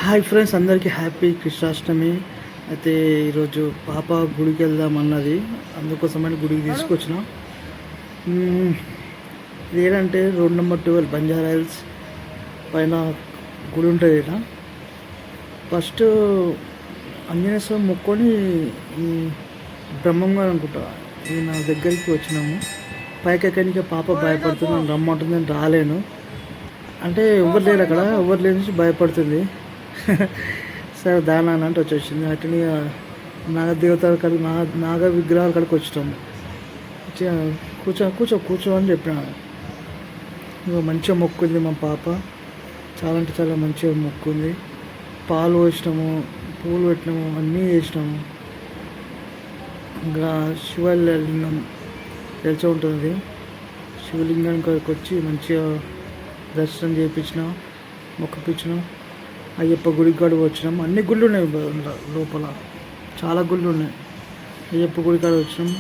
Hi friends, అందరికీ happy Krishnashtami. అయితే ఈరోజు పాప గుడికి వెళ్దామన్నది, అందుకోసమని గుడికి తీసుకొచ్చిన. ఇది ఏంటంటే రోడ్ నెంబర్ 12 బంజారా హిల్స్ పైన గుడి ఉంటుంది. ఇక్కడ ఫస్ట్ ఆంజనేయ స్వామి మొక్కొని బ్రహ్మంగా అనుకుంటా ఇది నా దగ్గరికి వచ్చినాము. పైకి ఎక్కడికి పాప భయపడుతుంది, రమ్మంటుందని రాలేను అంటే ఎవరు లేరు అక్కడ, ఎవరు లేని భయపడుతుంది. సరే దాని అంటే వచ్చేసింది. అట్లనే నాగదేవతల కాడికి నాగ విగ్రహాల కాడికి వచ్చినాము. కూర్చో కూర్చో కూర్చో అని చెప్పినాను. ఇంకా మంచిగా మొక్కుంది మా పాప, చాలా అంటే చాలా మంచిగా మొక్కుంది. పాలు వేసినాము, పూలు పెట్టినాము, అన్నీ చేసినాము. ఇంకా శివలింగం తెలిసి ఉంటుంది, శివలింగానికి వచ్చి మంచిగా దర్శనం చేయించిన, మొక్కిపించిన. అయ్యప్ప గుడికి కాడ వచ్చినాం. అన్ని గుళ్ళు ఉన్నాయి లోపల, చాలా గుళ్ళు ఉన్నాయి. అయ్యప్ప గుడి కాడ వచ్చినాం.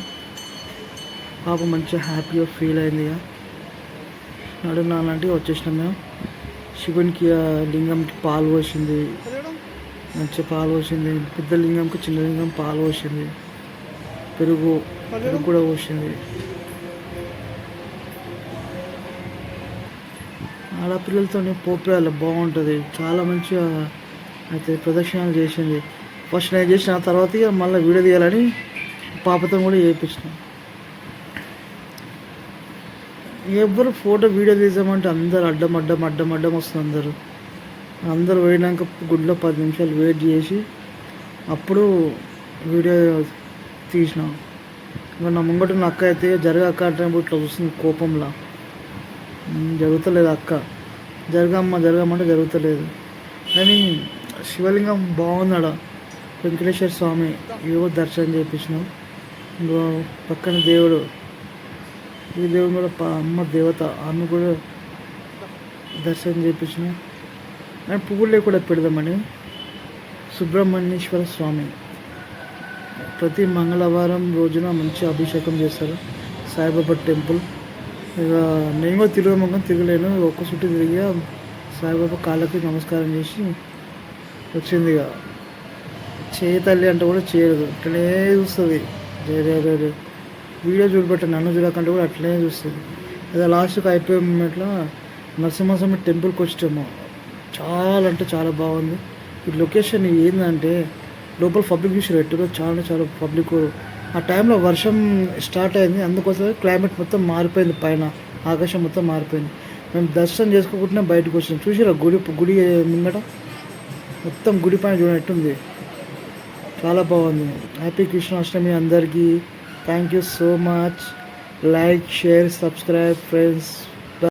పాప మంచిగా హ్యాపీగా ఫీల్ అయింది. నడునాలంటే వచ్చేసినాం మేము. శివునికి లింగంకి పాలు పోసింది, మంచిగా పాలు పోసింది. పెద్ద లింగంకి చిన్న లింగం పాలు పోసింది. పెరుగు కూడా పోసింది. ఆడపిల్లలతో పోపేయాలి, బాగుంటుంది, చాలా మంచిగా. అయితే ప్రదక్షిణాలు చేసింది. ఫస్ట్ నేను చేసిన తర్వాత ఇక మళ్ళీ వీడియో తీయాలని పాపతో కూడా చేయించిన. ఎవరు ఫోటో వీడియో తీసామంటే అందరు అడ్డం అడ్డం అడ్డం అడ్డం వస్తుంది. అందరు పోయినాక గుడిలో 10 నిమిషాలు వెయిట్ చేసి అప్పుడు వీడియో తీసినాం. ఇంకా నా ముంగట అక్క అయితే జరగక్క అంటే ఇట్లా వస్తుంది కోపంలా. జరుగుతలేదు అక్క, జరగమ్మంటే జరుగుతలేదు. కానీ శివలింగం బాగున్నాడు. వెంకటేశ్వర స్వామి ఏవో దర్శనం చేయించినాం. ఇంకో పక్కన దేవుడు, ఈ దేవుడు కూడా అమ్మ దేవత, ఆమె కూడా దర్శనం చేయించినాం. అండ్ పువ్వులే కూడా పెడదామని సుబ్రహ్మణ్యేశ్వర స్వామి ప్రతి మంగళవారం రోజున మంచి అభిషేకం చేస్తారు. సాయిబాబా టెంపుల్. ఇక నేను కూడా తిరగలేను, ఒక్క చుట్టూ తిరిగి సాయిబాబా కాళ్ళకి నమస్కారం చేసి వచ్చింది. ఇక చేయి తల్లి అంటే కూడా చేయదు, అట్లనే చూస్తుంది. వీడియో చూడబెట్ట, నన్ను చూడకంటే కూడా అట్లనే చూస్తుంది. అదే లాస్ట్కి అయిపోయే మూమెంట్లో నరసింహస్వామి టెంపుల్కి వచ్చాము. చాలా అంటే చాలా బాగుంది. ఈ లొకేషన్ ఏంటంటే లోపల పబ్లిక్ చూసి పెట్టారు, చాలా చాలా పబ్లిక్. ఆ టైంలో వర్షం స్టార్ట్ అయింది, అందుకోసం క్లైమేట్ మొత్తం మారిపోయింది. పైన ఆకాశం మొత్తం మారిపోయింది. మేము దర్శనం చేసుకోకుండా బయటకు వచ్చినాం. చూసిరా గుడి ముంగట మొత్తం గుడి పైన చూడనట్టుంది, చాలా బాగుంది. హ్యాపీ కృష్ణాష్టమి అందరికీ. Thank you so much. Like, share, subscribe friends.